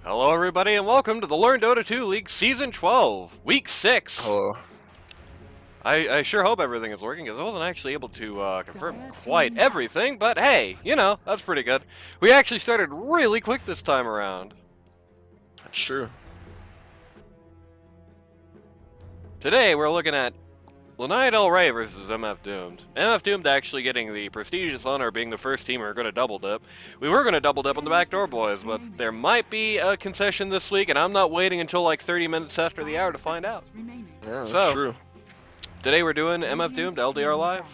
Hello everybody and welcome to the Learn Dota 2 League Season 12, Week 6. Hello. I sure hope everything is working because I wasn't actually able to confirm quite everything, but hey, you know, that's pretty good. We actually started really quick this time around. That's true. Today we're looking at Lanaya Del Rey versus MF Doomed. MF Doomed actually getting the prestigious honor of being the first team we're going to double dip. We were going to double dip on the Backdoor Boys, but there might be a concession this week, and I'm not waiting until like 30 minutes after the hour to find out. Yeah, that's So, true. Today we're doing MF Doomed LDR Live.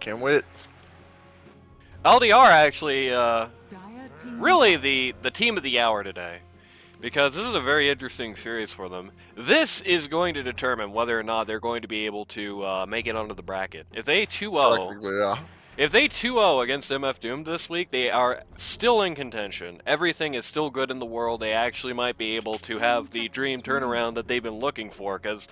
Can't wait. LDR actually, really the team of the hour today. Because this is a very interesting series for them. This is going to determine whether or not they're going to be able to make it onto the bracket. If they 2-0, Yeah. if they 2-0 against MF Doom this week, they are still in contention. Everything is still good in the world. They actually might be able to have the dream turnaround that they've been looking for. Because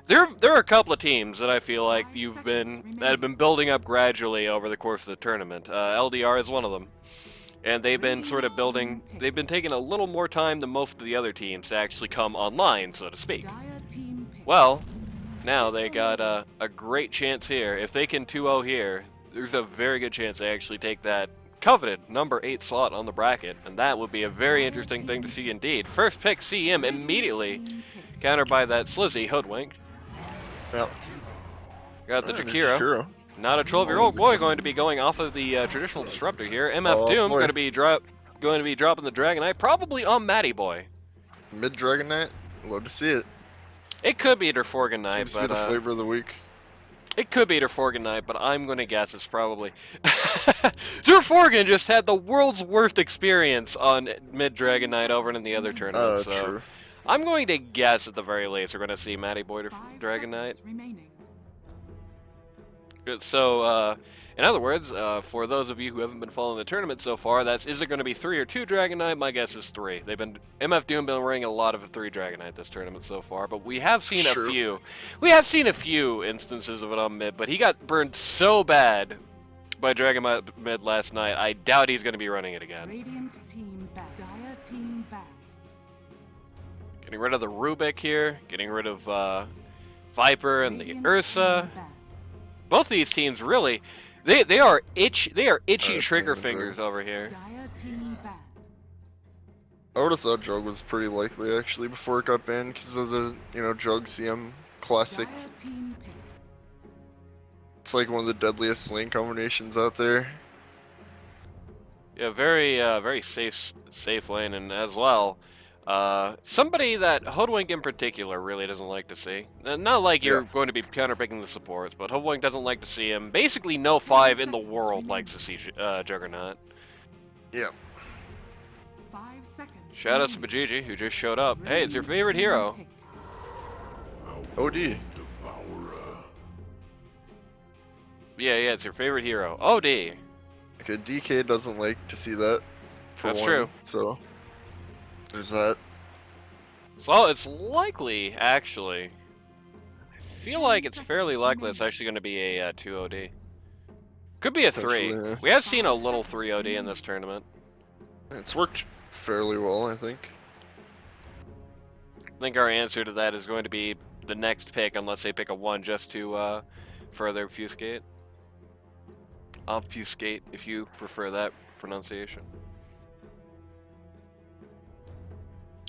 there are a couple of teams that I feel like that have been building up gradually over the course of the tournament. LDR is one of them. And they've been sort of building, they've been taking a little more time than most of the other teams to actually come online, so to speak. Well, now they got a great chance here. If they can 2-0 here, there's a very good chance they actually take that coveted number 8 slot on the bracket, and that would be a very interesting thing to see indeed. First pick CM immediately, countered by that Slizzy Hoodwink. Yep. Got the Jakiro. Not a 12-year-old boy going to be going off of the traditional disruptor here. MF Doom going to be dropping the Dragon Knight, probably on Matty Boy. Mid Dragon Knight, love to see it. It could be Derforgan Knight, Seems but to be the flavor of the week. it could be Derforgan Knight, but I'm going to guess it's probably Derforgan just had the world's worst experience on mid Dragon Knight over in the other tournament, so True. I'm going to guess at the very least we're going to see Matty Boy Dragon Knight. Good. So, in other words, for those of you who haven't been following the tournament so far, is it going to be 3 or 2 Dragon Knight? My guess is 3. MF Doom been running a lot of 3 Dragon Knight this tournament so far, but we have seen a few. We have seen a few instances of it on mid, but he got burned so bad by Dragon mid last night. I doubt he's going to be running it again. Getting rid of the Rubik here, getting rid of Viper and the Ursa. Both of these teams really, they are itchy trigger fingers over here. I would have thought Jug was pretty likely actually before it got banned because of the Jug CM classic. It's like one of the deadliest lane combinations out there. Yeah, very safe lane, and as well, somebody that Hoodwink in particular really doesn't like to see. Not like you're going to be counterpicking the supports, but Hoodwink doesn't like to see him. Basically, no 5 in the world likes to see Juggernaut. Yeah. 5 seconds. Shout out to Bajiji, who just showed up. Hey, it's your favorite hero. OD. Yeah, it's your favorite hero. OD. Okay, DK doesn't like to see that. That's true. So there's that. So it's likely, actually. I feel like it's fairly likely it's actually going to be a 2 OD. Could be a 3. Yeah. We have seen a little 3 OD in this tournament. It's worked fairly well, I think. I think our answer to that is going to be the next pick, unless they pick a 1 just to further obfuscate. Obfuscate, if you prefer that pronunciation.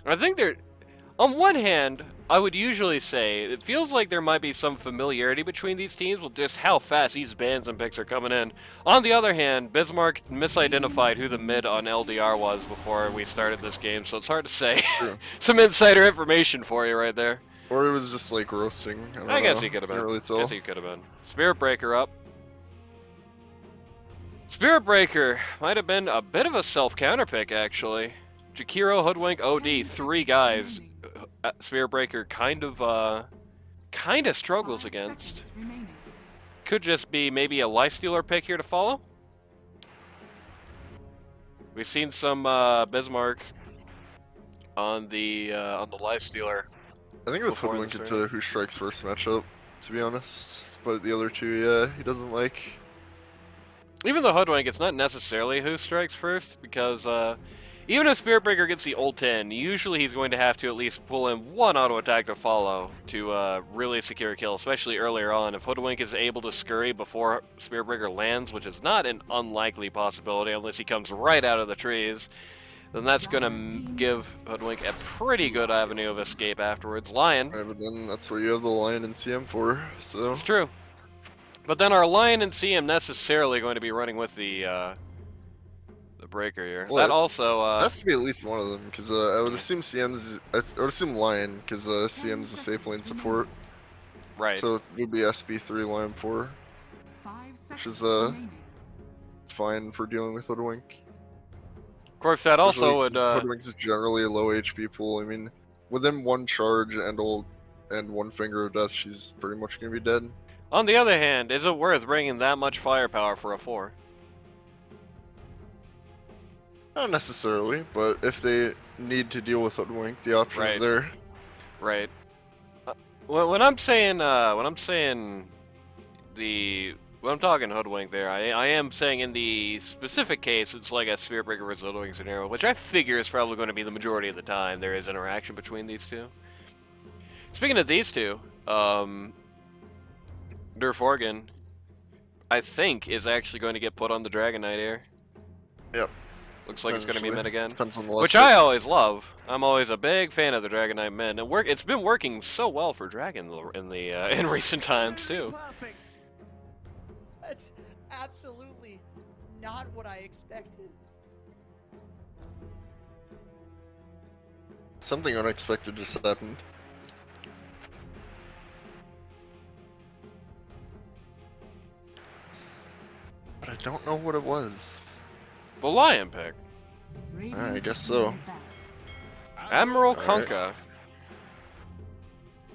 I think on one hand, I would usually say it feels like there might be some familiarity between these teams with just how fast these bans and picks are coming in. On the other hand, Bismarck misidentified who the mid on LDR was before we started this game, so it's hard to say. Some insider information for you right there. Or it was just like roasting. I guess he could have been. Can't really tell. Guess he could have been. Spirit Breaker up. Spirit Breaker might have been a bit of a self-counter pick, actually. Jakiro, Hoodwink, OD, 3 guys. Spirit Breaker kind of struggles against. Could just be maybe a Lifestealer pick here to follow. We've seen some Bismarck on the Lifestealer. I think it was Hoodwink into who strikes first matchup, to be honest. But the other 2, yeah, he doesn't like. Even the Hoodwink, it's not necessarily who strikes first, because Even if Spirit Breaker gets the ult in, usually he's going to have to at least pull in one auto attack to follow to really secure a kill, especially earlier on. If Hoodwink is able to scurry before Spirit Breaker lands, which is not an unlikely possibility unless he comes right out of the trees, then that's going to give Hoodwink a pretty good avenue of escape afterwards. Lion. Right, but then that's what you have the Lion and CM for, so... It's true. But then our Lion and CM necessarily going to be running with the Breaker here. Well, that also... it has to be at least one of them, because I would assume I would assume Lion, because CM's the safe lane support. Right. So it would be SB3 Lion 4, 5 which is seconds remaining. fine for dealing with Hoodwink. Of course, that also would... Hoodwink's is generally a low HP pool. I mean, within one charge and one finger of death, she's pretty much gonna be dead. On the other hand, is it worth bringing that much firepower for a 4? Not necessarily, but if they need to deal with Hoodwink, the option Right. is there. Right. When I'm talking Hoodwink there, I am saying in the specific case, it's like a Spirit Breaker versus Hoodwink scenario, which I figure is probably going to be the majority of the time there is interaction between these two. Speaking of these two, Durf Organ, I think, is actually going to get put on the Dragon Knight here. Yep. Looks like it's going to be mid again. Depends on the Which I always love. I'm always a big fan of the Dragon Knight mid, and it's been working so well for Dragon in recent times too. Perfect. That's absolutely not what I expected. Something unexpected just happened. But I don't know what it was. The Lion pick, I guess so. Admiral Alright. Kunkka.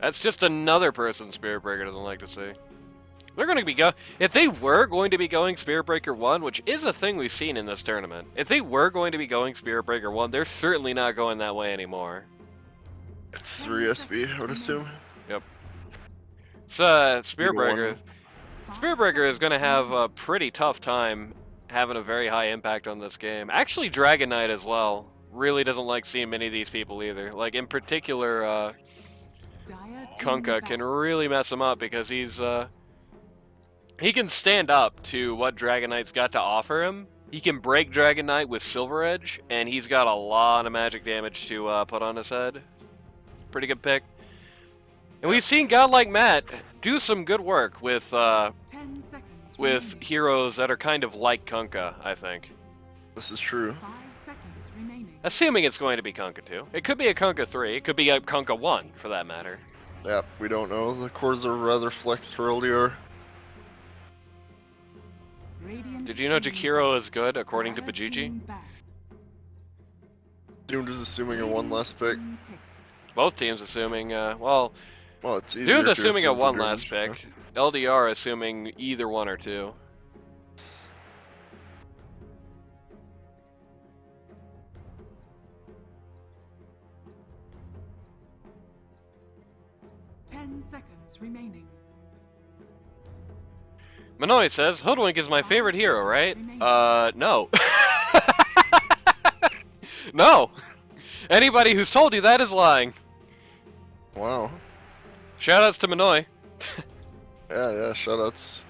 That's just another person Spirit Breaker doesn't like to see. They're going to be if they were going to be going Spirit Breaker 1, which is a thing we've seen in this tournament. If they were going to be going Spirit Breaker 1, they're certainly not going that way anymore. It's 3 SB, I would assume. So Spirit Either one. Breaker. Spirit Breaker is going to have a pretty tough time having a very high impact on this game. Actually, Dragon Knight as well really doesn't like seeing many of these people either. Like, in particular, Kunkka can really mess him up because he's, he can stand up to what Dragon Knight's got to offer him. He can break Dragon Knight with Silver Edge, and he's got a lot of magic damage to put on his head. Pretty good pick. And we've seen God like Matt do some good work with 10 seconds remaining. heroes that are kind of like Kunkka, I think. This is true. 5 seconds remaining. Assuming it's going to be Kunkka 2. It could be a Kunkka 3. It could be a Kunkka 1, for that matter. Yeah, we don't know. The cores are rather flexed for LDR. Radiant Did you know team Jakiro back. is good, according to Dire Bajiji? team back. Doomed is assuming a 1 Radiant last pick. team pick. Both teams assuming, well, Well, it's easier Doomed to assuming a assume for 1 Doomed, last yeah. pick. LDR assuming either 1 or 2. Ten seconds remaining. Manoy says, Hoodwink is my favorite hero, right? No. No! Anybody who's told you that is lying. Wow. Shoutouts to Manoy, Yeah, shoutouts.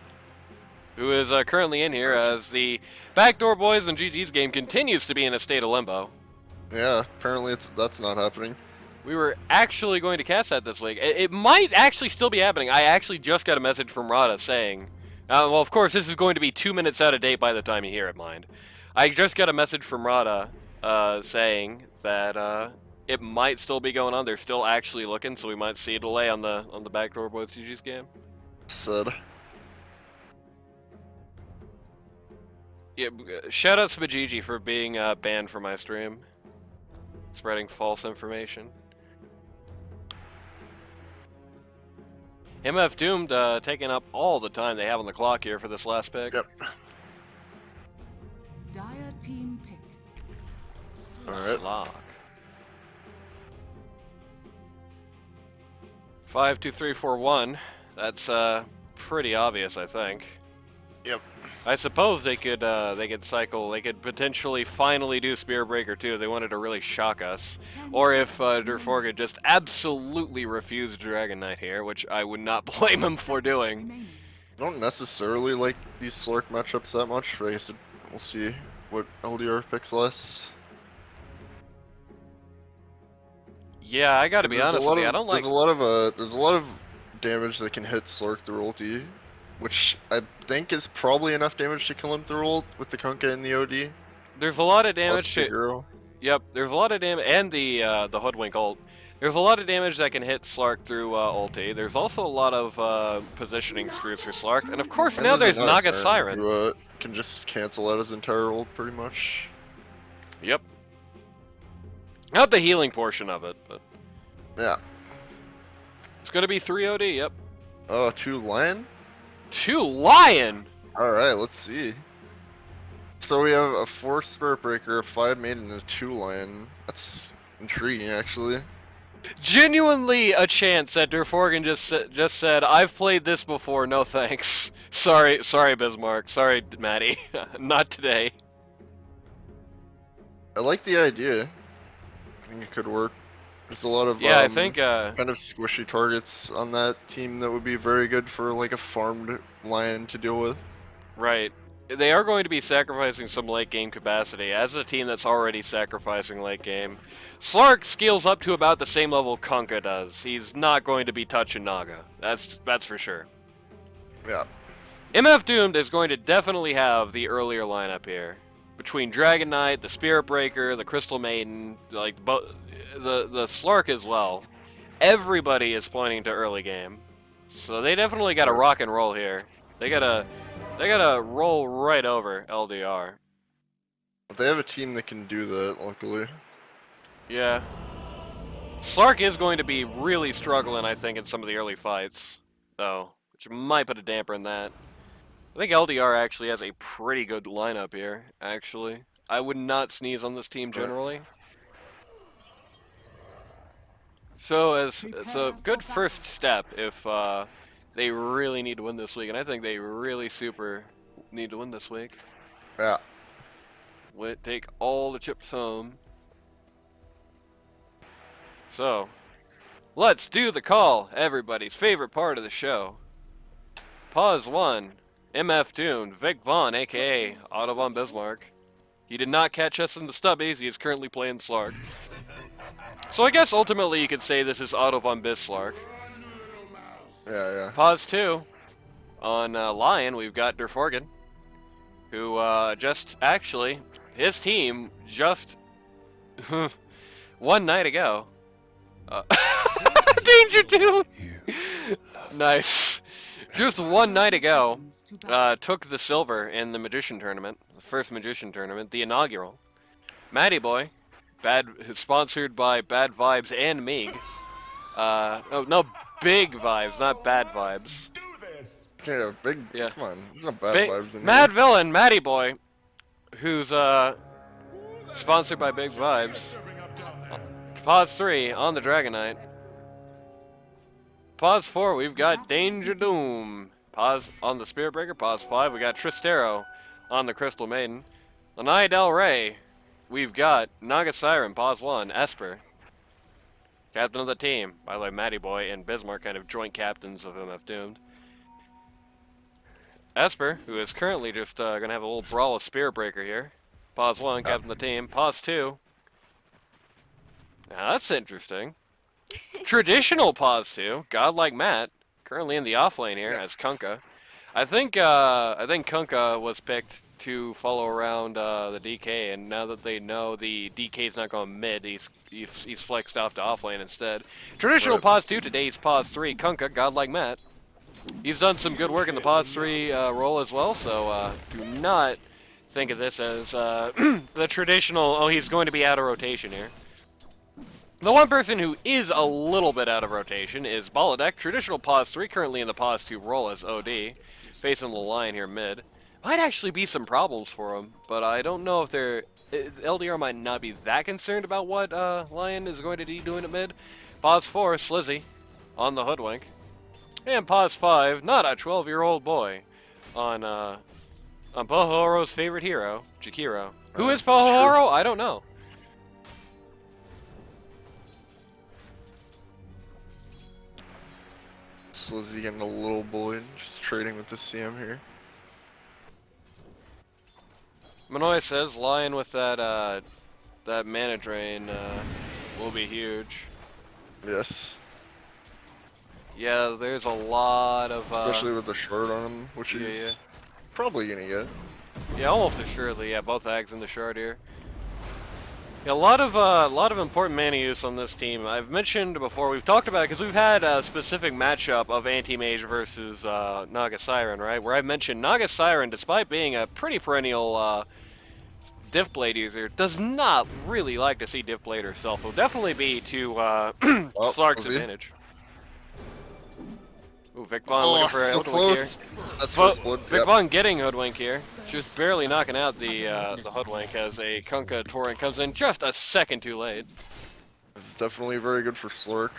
who is currently in here as the Backdoor Boys and GG's game continues to be in a state of limbo. Yeah, apparently that's not happening. We were actually going to cast that this week. It might actually still be happening. I actually just got a message from Rada saying, well, of course, this is going to be 2 minutes out of date by the time you hear it, mind. I just got a message from Rada saying that it might still be going on. They're still actually looking, so we might see a delay on the Backdoor Boys GG's game. Said. Yeah, shoutouts to Bajiji for being banned from my stream, spreading false information. MF Doomed taking up all the time they have on the clock here for this last pick. Yep. Dire team pick. Alright. Lock. 5, 2, 3, 4, 1. That's pretty obvious, I think. Yep. I suppose they could cycle. They could potentially finally do Spear Breaker too if they wanted to really shock us. 10 Or if seconds Durforga remaining. just absolutely refused Dragon Knight here, which I would not blame him for Seconds doing. remaining. I don't necessarily like these Slurk matchups that much, but I guess we'll see what LDR picks less. Yeah, I gotta 'Cause be honest with you. I don't like. there's a lot of damage that can hit Slurk through ulti, which I think is probably enough damage to kill him through ult with the Kunkka and the OD. There's a lot of Plus damage to. Figaro. Yep, there's a lot of damage, and the Hoodwink ult. There's a lot of damage that can hit Slark through ulti. There's also a lot of positioning screws for Slark, and of course And now there's a Naga Siren. who can just cancel out his entire ult pretty much. Yep. Not the healing portion of it, but Yeah. it's gonna be 3 OD. Yep. Oh, 2 Lion? 2 Lion. Alright, let's see. So we have a 4 Spirit Breaker, a 5 Maiden, and a 2 Lion. That's intriguing, actually. Genuinely a chance that Durforgan just said, "I've played this before. No thanks. Sorry, Bismarck. Sorry, Matty. Not today." I like the idea. I think it could work. There's a lot of Yeah, I think kind of squishy targets on that team that would be very good for like a farmed Lion to deal with. right. They are going to be sacrificing some late game capacity as a team that's already sacrificing late game. Slark scales up to about the same level Kunkka does. He's not going to be touching Naga. That's for sure. Yeah. MF Doomed is going to definitely have the earlier lineup here. Between Dragon Knight, the Spirit Breaker, the Crystal Maiden, like the Slark as well. Everybody is pointing to early game. So they definitely got to rock and roll here. They gotta roll right over LDR. But they have a team that can do that, luckily. Yeah. Slark is going to be really struggling, I think, in some of the early fights, though, which might put a damper in that. I think LDR actually has a pretty good lineup here, actually. I would not sneeze on this team generally. So it's a good first step if they really need to win this week, and I think they really super need to win this week. Yeah. Take all the chips home. So, let's do the call, everybody's favorite part of the show. Pause 1, MF Dune, Vic Vaughn, aka Otto von Bismarck. He did not catch us in the stubbies, he is currently playing Slark. So I guess ultimately you could say this is Otto von Bislark. Yeah. Pause 2, on Lion we've got Durforgan, who just, actually, his team just, one night ago, Danger Doom! Nice. Just one night ago, took the silver in the Magician Tournament, the first Magician Tournament, the inaugural. Matty Boy, sponsored by Bad Vibes and Meeg. No, Big Vibes, not Bad Vibes. Yeah, big. Yeah. Come on, there's no bad Big, vibes in Mad here. Villain, Matty Boy, who's sponsored by Big Vibes. Pause 3 on the Dragon Knight. Pause 4, we've got Danger Doom. Pause on the Spirit Breaker. Pause 5, we got Tristero on the Crystal Maiden. Lanaya Del Rey, we've got Naga Siren. Pause 1, Esper. Captain of the team. By the way, Matty Boy and Bismarck kind of joint captains of MF Doomed. Esper, who is currently just going to have a little brawl of Spirit Breaker here. Pause 1, captain of the team. Pause 2. Now that's interesting. Traditional pause 2, Godlike Matt, currently in the off lane here as Kunkka. I think Kunkka was picked to follow around the DK, and now that they know the DK's not going mid, he's flexed off to off lane instead. Traditional pause 2, today's pause 3, Kunkka, Godlike Matt. He's done some good work in the pause 3 role as well, so do not think of this as the traditional, oh, he's going to be out of rotation here. The one person who is a little bit out of rotation is Balladek, traditional pause 3, currently in the pause 2 role as OD, facing the line here mid. Might actually be some problems for him, but I don't know if LDR might not be that concerned about what Lion is going to be doing at mid. Pause 4, Slizzy on the Hoodwink. And pause 5, not a 12-year-old boy on Pohoro's favorite hero, Jakiro. Who is Pohoro? I don't know. Slizzy getting a little bullied, just trading with the CM here. Manoy says Lion with that that mana drain will be huge. Yes. Yeah, there's a lot of Especially with the shard on him, which yeah, he's probably gonna get. yeah, almost assuredly. Yeah, both Ags in the shard here. Yeah, a lot of important mana use on this team. I've mentioned before. We've talked about it because we've had a specific matchup of Anti-Mage versus Naga Siren, right? Where I've mentioned Naga Siren, despite being a pretty perennial Diff Blade user, does not really like to see Diff Blade herself. Will definitely be to Slark's Slizzy. advantage. Ooh, Vic Vaughn looking for a so hoodwink here. close. That's first blood. Vic Vaughn getting hoodwink here. Just barely knocking out the hoodwink as a Kunkka torrent comes in just a second too late. It's definitely very good for Slurk.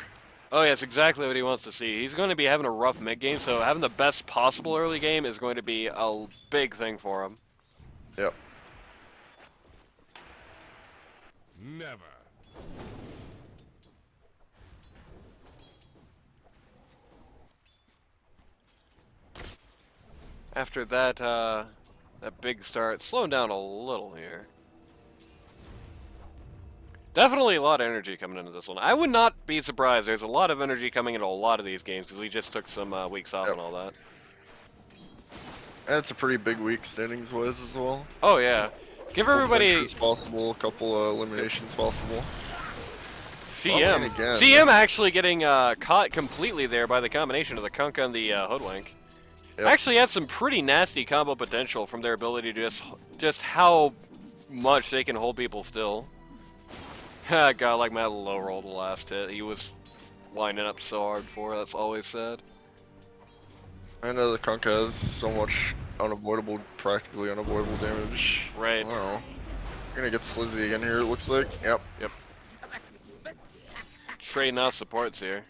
Oh yeah, it's exactly what he wants to see. He's going to be having a rough mid game, so having the best possible early game is going to be a big thing for him. Yep. Never. After that that big start, slowing down a little here. Definitely a lot of energy coming into this one. I would not be surprised. There's a lot of energy coming into a lot of these games because we just took some weeks off and all that. And it's a pretty big week standings wise as well. Oh yeah, give everybody As possible, a couple eliminations possible. CM. Again. CM actually getting caught completely there by the combination of the Kunkka and the hoodwink. Yep. Actually had some pretty nasty combo potential from their ability to just how much they can hold people still. God, like Matt low rolled the last hit. He was lining up so hard for it. That's always sad. I know the Kunkka has so much unavoidable, practically unavoidable damage. Right. I don't know. We're gonna get Slizzy again here, it looks like. Yep. Yep. Trading out supports here.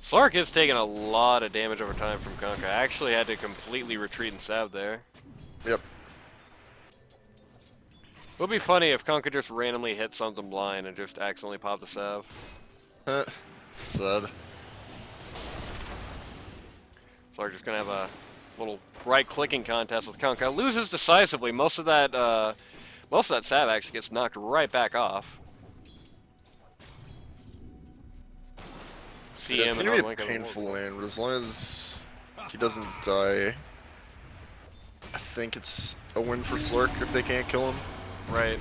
Slark is taking a lot of damage over time from Kunkka. I actually had to completely retreat and salve there. Yep. It would be funny if Kunkka just randomly hit something blind and just accidentally popped the salve. Sad. Slark just gonna have a little right-clicking contest with Kunkka. Loses decisively. Most of that salve actually gets knocked right back off. Yeah, it's CM and gonna be a Hoodwink painful lane, but as long as he doesn't die, I think it's a win for Slurk if they can't kill him. Right.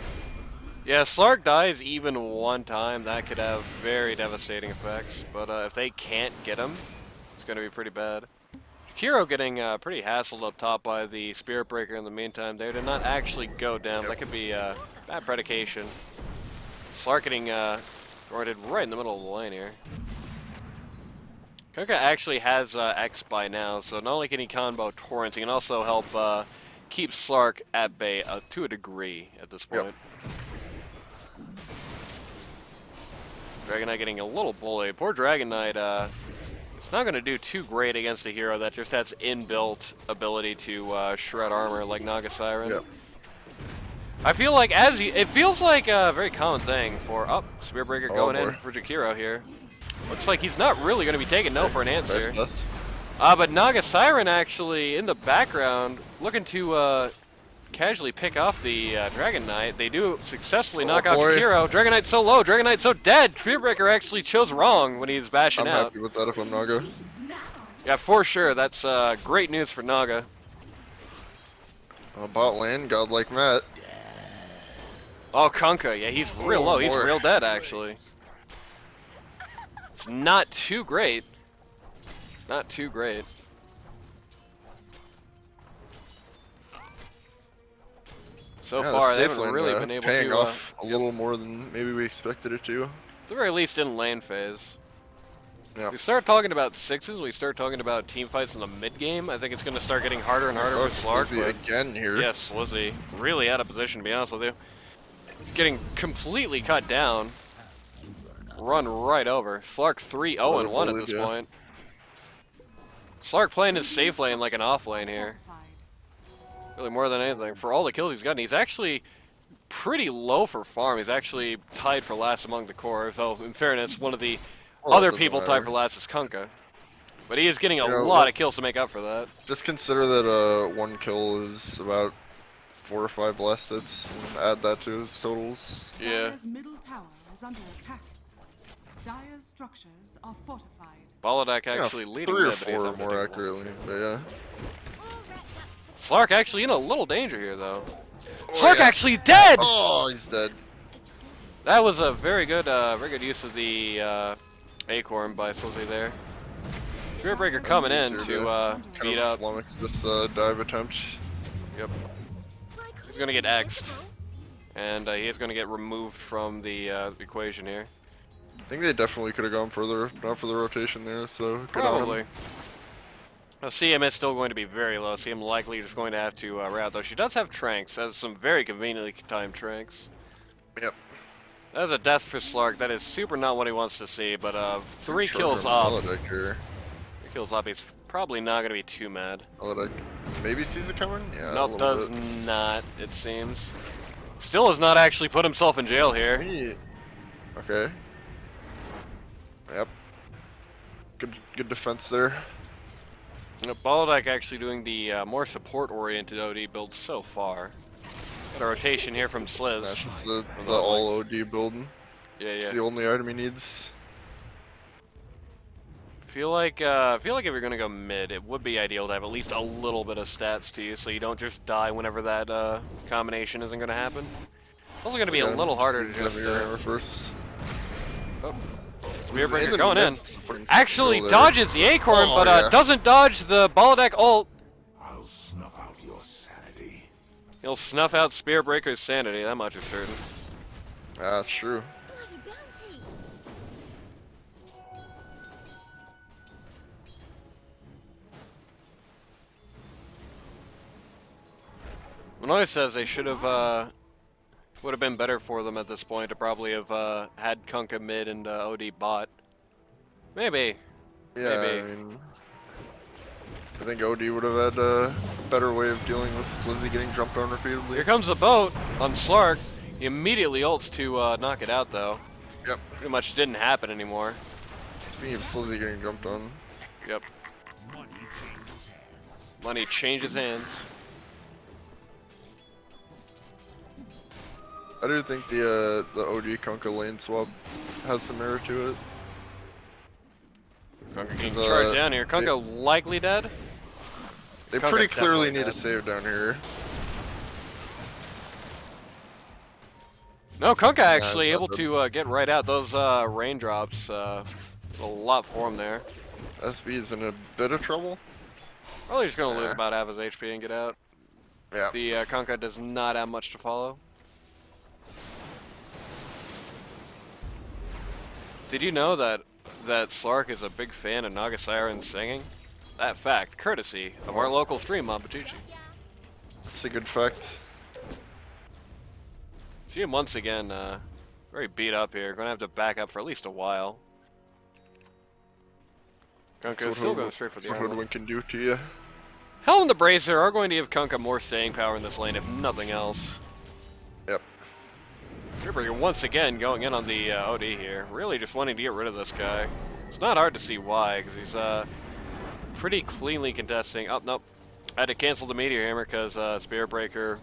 Yeah, Slark dies even one time, that could have very devastating effects. But if they can't get him, it's going to be pretty bad. Kiro getting pretty hassled up top by the Spirit Breaker in the meantime there. Did not actually go down. Yep. That could be bad predication. Slark getting guarded right in the middle of the lane here. Kunkka actually has X by now, so not only can he combo torrents, he can also help keep Slark at bay to a degree at this point. Yep. Dragon Knight getting a little bullied. Poor Dragon Knight, it's not going to do too great against a hero that just has inbuilt ability to shred armor like Naga Siren. Yep. I feel like it feels like a very common thing for Spirit Breaker going in boy. for Jakiro here. Looks like he's not really going to be taking no for an answer. Nice. But Naga Siren actually in the background looking to casually pick off the Dragon Knight. They do successfully knock out boy. Jakiro. Dragon Knight's so low, Dragon Knight's so dead. Spirit Breaker actually chose wrong when he's bashing I'm out. happy with that if I'm Naga. Yeah, for sure. That's great news for Naga. Bot lane, godlike Matt. Oh, Kunkka. Yeah, he's real low. He's boy. real dead, actually. It's not too great. Not too great. So Yeah, far, the they safe haven't lane, really been able paying to. off a little more than maybe we expected it to. At the very least, in lane phase. Yeah. We start talking about sixes. We start talking about team fights in the mid game. I think it's going to start getting harder and harder Oh, for Slark. Slizzy again here. Yes, Lizzie, really out of position to be honest with you. Getting completely cut down. Run right over. Slark 3-0-1 at this yeah. point. Slark playing his safe lane like an off lane here. Really more than anything. For all the kills he's gotten, he's actually pretty low for farm. He's actually tied for last among the core, though in fairness, one of the Well, other it doesn't people matter. tied for last is Kunkka. But he is getting a You know, lot of kills to make up for that. Just consider that 1 kill is about 4 or 5 blast hits, and add that to his totals. Yeah. Dire's middle tower is under attack. Dire's structures are fortified. Baladak Yeah, actually leading 3 or mid, but he's 4 not more gonna do accurately, but yeah. Slark actually in a little danger here, though. Oh, Slark yeah. actually dead! Oh, he's dead. That was a very good use of the acorn by Slizzy there. Spearbreaker coming in to beat up. Flummox this dive attempt. Yep. He's gonna get X'd, and he is gonna get removed from the equation here. I think they definitely could have gone further if not for the rotation there, so good on Probably. him. Now, CM is still going to be very low. CM likely just going to have to route, though. She does have Tranks, has some very conveniently timed Tranks. Yep. That is a death for Slark. That is super not what he wants to see, but 3 Sure, kills from up. Holodeck here. 3 kills up, he's probably not going to be too mad. Holodeck maybe sees it coming? Yeah, a Nope, little does bit. not, it seems. Still has not actually put himself in jail here. Okay. Yep. Good defense there. Baldak actually doing the more support-oriented OD build so far. Got a rotation here from Sliz. That's just the all OD building. Yeah, It's yeah. the only item he needs. Feel like if you're gonna go mid, it would be ideal to have at least a little bit of stats to you, so you don't just die whenever that combination isn't gonna happen. It's also gonna be a little harder to just. Reverse. Oh, Spearbreaker going in. Putting some Actually skill there. dodges the acorn, Oh, but yeah. doesn't dodge the Baldak ult. I'll snuff out your sanity. He'll snuff out Spearbreaker's sanity. That much is certain. That's true. Manoy says they should have, would have been better for them at this point to probably have had Kunkka mid and OD bot. Maybe. Yeah, Maybe. I mean, I think OD would have had a better way of dealing with Slizzy getting jumped on repeatedly. Here comes the boat on Slark. He immediately ults to knock it out, though. Yep. Pretty much didn't happen anymore. Speaking of Slizzy getting jumped on, Yep. Money changes hands. I do think the OD Kunkka lane swap has some merit to it. Kunkka getting 'Cause, charged down here. Kunkka likely dead. They Kunkka pretty clearly definitely need a dead. save down here. No, Kunkka actually it's able not to get right out. Those raindrops a lot for him there. SB is in a bit of trouble. Probably just gonna lose Yeah. about half his HP and get out. Yeah. The Kunkka does not have much to follow. Did you know that Slark is a big fan of Nagasiren singing? That fact, courtesy of our local stream, Mabachichi. That's a good fact. See him once again, very beat up here. Gonna have to back up for at least a while. Kunkka is still going straight for the That's what armor. Hoodwink can do to you. Hell and the Bracer are going to give Kunkka more staying power in this lane, if nothing else. Yep. Spearbreaker once again going in on the OD here. Really just wanting to get rid of this guy. It's not hard to see why, because he's pretty cleanly contesting. Oh, nope. I had to cancel the Meteor Hammer because Spearbreaker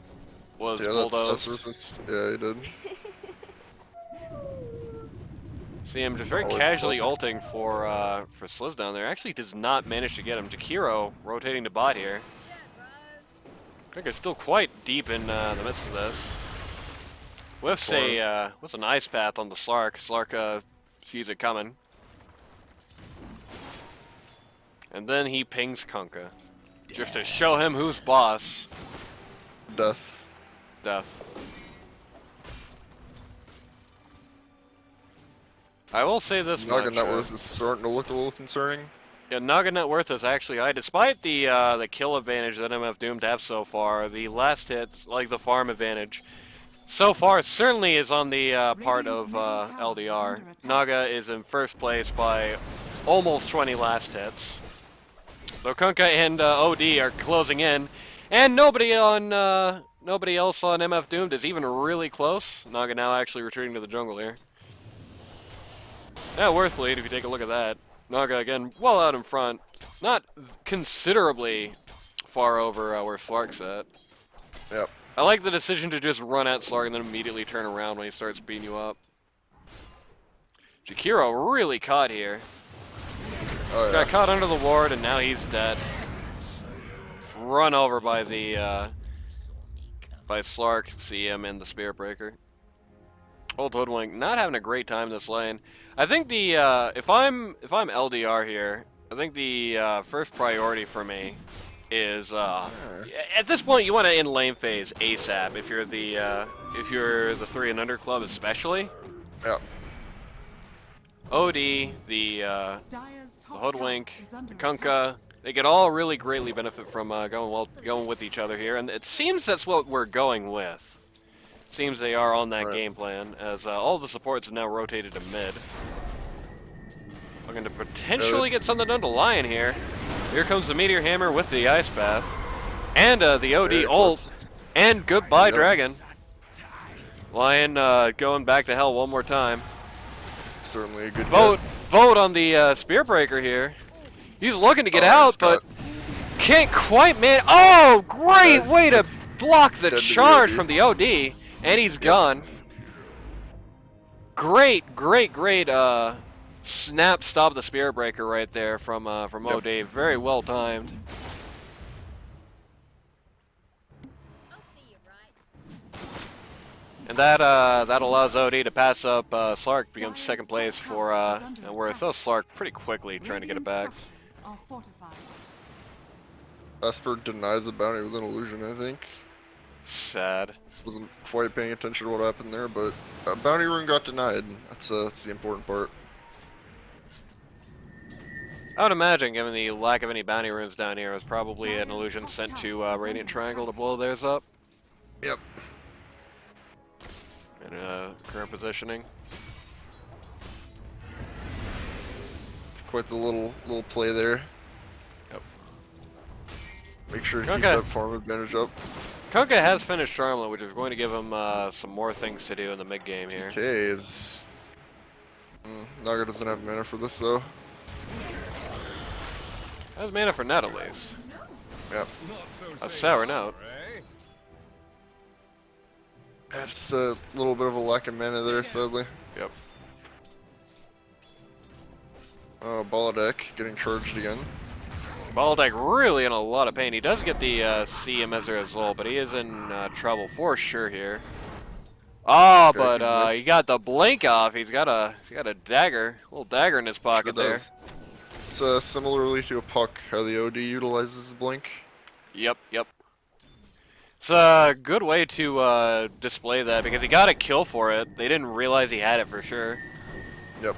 was Yeah, bulldozed. that's resist. Yeah, he did. See him just very Always casually classic. ulting for Sliz down there. Actually does not manage to get him. Jakiro rotating to bot here. I think it's still quite deep in the midst of this. Whiffs what's an ice path on the Slark. Slark sees it coming. And then he pings Kunkka. Just to show him who's boss. Death. Death. I will say this Naga much. net worth is starting to look a little concerning. Yeah, Naga net worth is actually high, despite the kill advantage that MF Doomed have so far. The last hits, like the farm advantage, so far certainly is on the part of LDR. Naga is in first place by almost 20 last hits. So Kunkka and OD are closing in, and nobody else on MF Doomed is even really close. Naga now actually retreating to the jungle here. Yeah, worth lead if you take a look at that. Naga again, well out in front, not considerably far over where Slark's at. Yep. I like the decision to just run at Slark and then immediately turn around when he starts beating you up. Jakiro really caught here. Oh, yeah. Got caught under the ward and now he's dead. Just run over by the by Slark, CM, and the Spirit Breaker. Old Hoodwink not having a great time this lane. I think the if I'm LDR here, I think the first priority for me is at this point you want to end lane phase ASAP if you're the 3 and under club especially. Yeah. OD, the Dire's top Hoodwink, tower is under the Kunkka, they could all really greatly benefit from going with each other here, and it seems that's what we're going with. Seems they are on that game plan, as all the supports have now rotated to mid. Looking to potentially get something done to Lion here. Here comes the Meteor Hammer with the Ice Path, and the OD Very ult, close. and goodbye Yep. Dragon. Lion going back to hell one more time. Certainly a good Vote on the Spear Breaker here. He's looking to get Oh, out, he's but got- can't quite man. Oh, great That's way to block the dead to the charge OD. from the OD, and he's gone. Great snap stop the Spear Breaker right there from OD. Very well timed. And that allows OD to pass up Slark, becomes second place for and we're throw Slark pretty quickly trying to get it back. structures are fortified. Esper denies the bounty with an illusion, I think. Sad. Wasn't quite paying attention to what happened there, but a bounty rune got denied. That's the important part. I would imagine, given the lack of any bounty runes down here, it was probably an illusion sent to Radiant Triangle to blow theirs up. Yep. In current positioning. Quite the little play there. Yep. Make sure to keep Okay. that farm advantage up. Kunkka has finished Charmlet, which is going to give him some more things to do in the mid game here. Okay, is Naga doesn't have mana for this though. Has mana for net at least. Yep. A sour note. Yeah, just a little bit of a lack of mana there, sadly. Yep. Oh, Balladek getting charged again. Baldeck really in a lot of pain. He does get the CM as a result, but he is in trouble for sure here. Oh, Okay, but good. he got the blink off. He's got a dagger, a little dagger in his pocket Sure there. does. It's similarly to a puck, how the OD utilizes blink. Yep. It's a good way to display that because he got a kill for it. They didn't realize he had it for sure. Yep.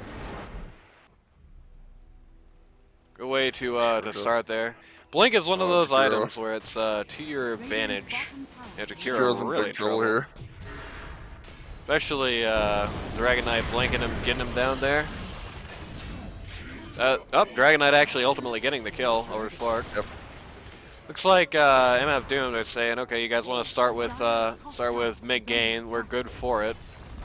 Good way to Sure does. start there. Blink is one of Oh, those Jakiro. items where it's to your Radiant's advantage. bottom tower Yeah, is Jakiro Jakiro's in really big in trouble trouble. here. Especially Dragon Knight blinking him, getting him down there. Dragon Knight actually ultimately getting the kill over Slark. Yep. Looks like MF Doom are saying, okay, you guys want to start with mid game. We're good for it.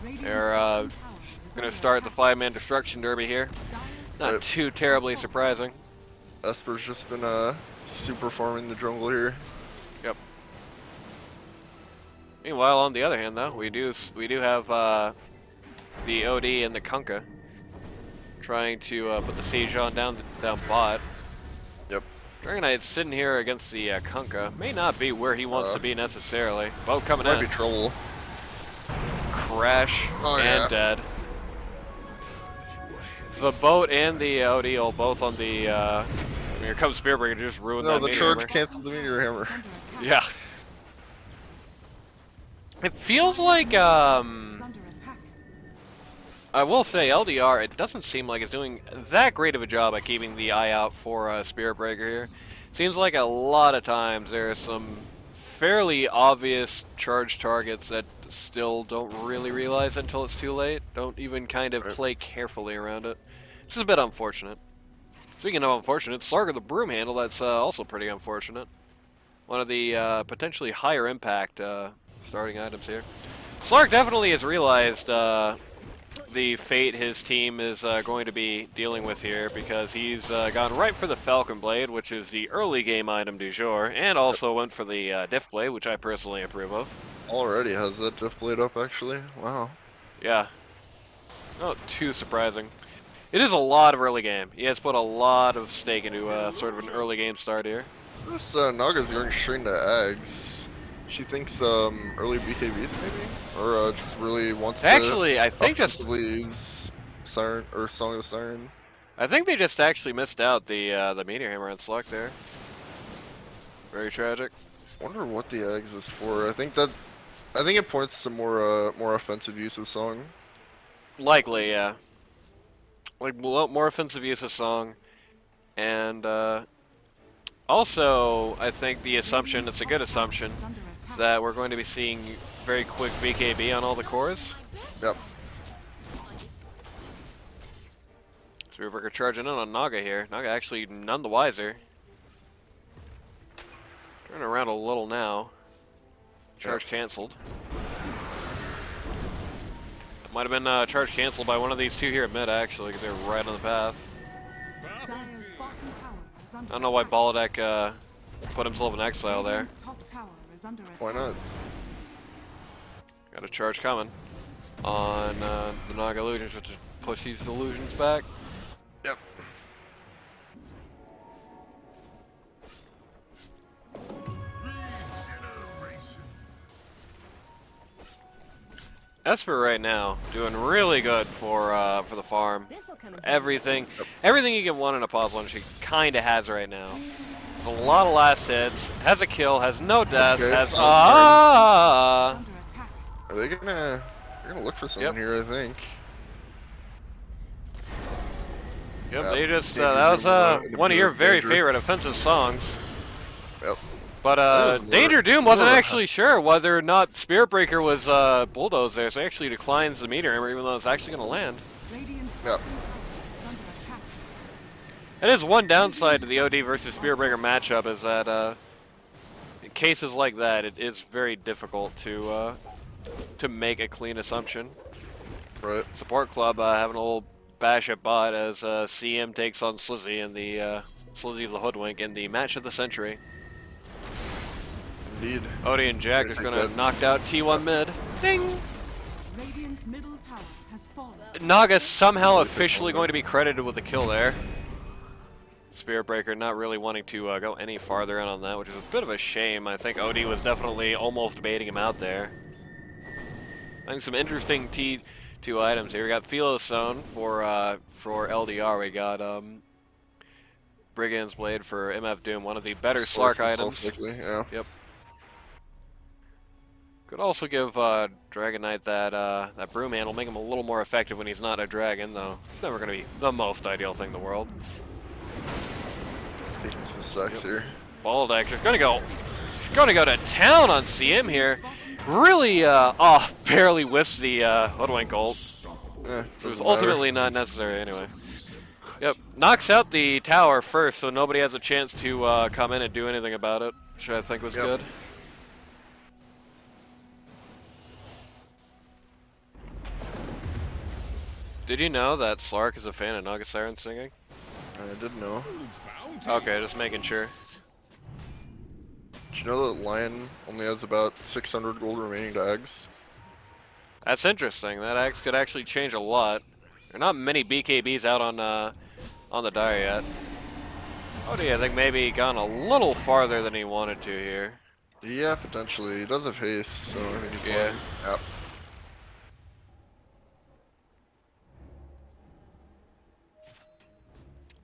Radiant's They're bottom tower is gonna under start the attack. 5-man destruction derby here. Dire's Not Yep. too terribly surprising. Esper's just been super farming the jungle here. Yep. Meanwhile, on the other hand, though, we do have the OD and the Kunkka trying to put the siege on down bot. Yep. Dragon Knight's sitting here against the Kunkka. May not be where he wants to be necessarily. Boat coming Might in. be trouble. Crash Oh, and yeah. dead. The boat and the OD are both on the. Here comes Spearbreaker to just ruin No, that the meteor charge hammer. canceled the meteor hammer. Is under attack. Yeah. It feels like Is under attack. I will say LDR. It doesn't seem like it's doing that great of a job at keeping the eye out for Spirit Breaker here. Seems like a lot of times there are some fairly obvious charge targets that still don't really realize until it's too late. Don't even kind of Right. play carefully around it. Which is a bit unfortunate. Speaking of unfortunate, Slark of the Broom Handle, that's also pretty unfortunate. One of the potentially higher impact starting items here. Slark definitely has realized the fate his team is going to be dealing with here, because he's gone right for the Falcon Blade, which is the early game item du jour, and also went for the Diff Blade, which I personally approve of. Already has that Diff Blade up, actually. Wow. Yeah. Not too surprising. It is a lot of early game. He has put a lot of stake into sort of an early game start here. This Naga's going straight into Ags. She thinks early BKBs maybe? Or just really wants Actually, to I think just offensively use Siren, or Song of the Siren. I think they just actually missed out the Meteor Hammer on Sluck there. Very tragic. Wonder what the Ags is for. I think it points to more offensive use of Song. Likely, yeah. Like more offensive use of Song, and also I think the assumption, it's a good assumption, Is under attack. that we're going to be seeing very quick BKB on all the cores. Yep. Spearbreaker charging in on Naga here. Naga actually none the wiser. Turning around a little now. Charge canceled. Might have been charge canceled by one of these two here at mid, actually, because they're right on the path. Dire's bottom tower is under I don't know why attack. Balladek put himself in exile there. Radiant's top tower is under attack. Why not? Got a charge coming on the Naga illusions, which is push these illusions back. Yep. Esper right now doing really good for the farm. This'll come in Everything you can want in a puzzle, and she kind of has right now. There's a lot of last hits. Has a kill. Has no deaths. Okay, Has Is ah. under attack. Are they gonna? They're gonna look for something Yep. here, I think. Yep, Yep, they just Danger that was Doom, one of your very Danger. favorite offensive songs. Yep. But was more- Danger Doom it was wasn't more of a- actually sure whether or not Spiritbreaker was bulldozed there, so he actually declines the meteor hammer, even though it's actually going to land. Radiant's Yep. bottom tower is under attack. It is one downside to the OD versus Spiritbreaker matchup, is that in cases like that, it is very difficult to make a clean assumption. Right. Support Club having a little bash at bot as CM takes on Slizzy in the Slizzy the Hoodwink in the match of the century. Indeed. Odie and Jack Gonna just take gonna that. knock out T1 mid. Ding! Radiant's middle tower has fallen. Naga somehow officially going to be credited with a kill there. Spiritbreaker not really wanting to go any farther in on that, which is a bit of a shame. I think Odie was definitely almost baiting him out there. I think some interesting T2 items here. We got Philosone for LDR. We got Brigand's Blade for MF Doom, one of the better Slark items. Likely, yeah. Could also give Dragon Knight that broom handle, make him a little more effective when he's not a dragon, though. It's never going to be the most ideal thing in the world. Taking some sucks here. Balladek just gonna go to town on CM here. Really, barely whiffs the Hoodwink ult. Eh, It was doesn't matter. ultimately not necessary anyway. Yep, knocks out the tower first, so nobody has a chance to come in and do anything about it, which I think was Yep. good. Did you know that Slark is a fan of Naga Siren singing? I didn't know. Okay, just making sure. Did you know that Lion only has about 600 gold remaining to eggs? That's interesting. That axe could actually change a lot. There are not many BKBs out on the dire yet. Odie, I think maybe gone a little farther than he wanted to here. Yeah, potentially. He does have haste, so I think he's Yeah. fine. Yep.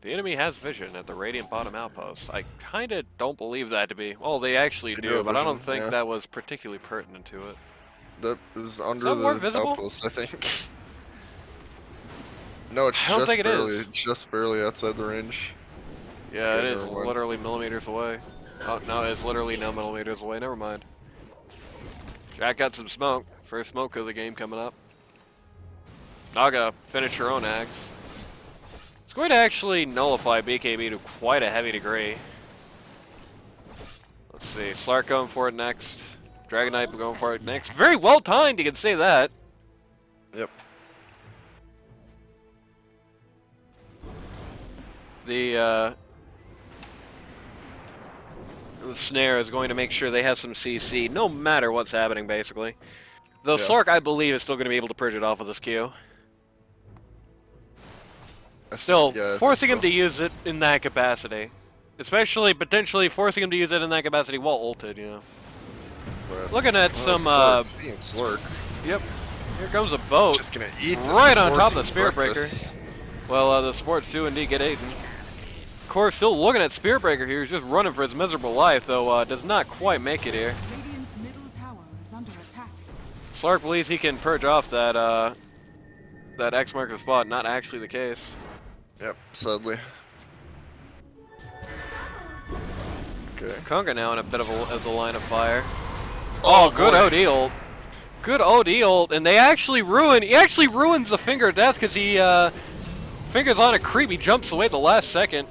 The enemy has vision at the Radiant bottom outpost. I kind of don't believe that to be. Well, they actually They do, do have but I don't vision, think yeah. that was particularly pertinent to it. That is under that the more visible? outpost, I think. No, it's I don't just think it barely, is. just barely outside the range. Yeah, it Okay, is never mind. literally millimeters away. Oh, no, it's literally no millimeters away. Never mind. Jack got some smoke. First smoke of the game coming up. Naga, finish your own axe. It's going to actually nullify BKB to quite a heavy degree. Let's see, Slark going for it next. Dragon Knight going for it next. Very well timed, you can say that. Yep. The snare is going to make sure they have some CC, no matter what's happening, basically. Though Yeah. Slark, I believe, is still going to be able to purge it off with this Q. Still, Yeah, I forcing think him to use it in that capacity. Especially, potentially, forcing him to use it in that capacity while ulted, you know. Right. Looking at Oh, some, Slurk. Speaking of Slurk, Yep, here comes a boat. just gonna eat this Right on top of the sporting Spirit Breaker. breakfast. Well, the sports do indeed get eaten. Of course, still looking at Spirit Breaker here. He's just running for his miserable life, though does not quite make it here. Radiant's middle tower is under attack. Slark believes he can purge off that that X marks the spot. Not actually the case. Yep, sadly. Okay. Kunga now in a bit of the line of fire. Oh, good boy. OD ult. Good OD ult, and he actually ruins the Finger of Death because he fingers on a creep. He jumps away at the last second.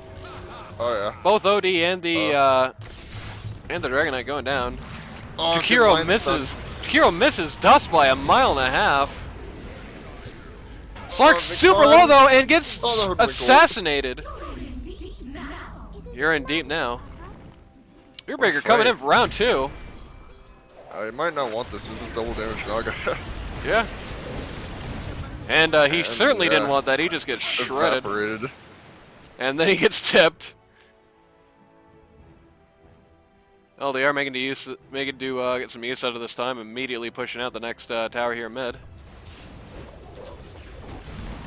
Oh yeah. Both OD and the Dragon Knight going down. Oh, good Takiro line misses. stun. Takiro misses Dust by a mile and a half. Slark's big super climb. low though and gets Oh, that would've been cool. assassinated. You're in deep now. Spearbreaker coming in for round 2. I might not want this. This is double damage Naga. Yeah. And he And, certainly didn't yeah, want that. He just gets shredded. Evaporated. And then he gets tipped. LDR making to get some use out of this time, immediately pushing out the next tower here mid.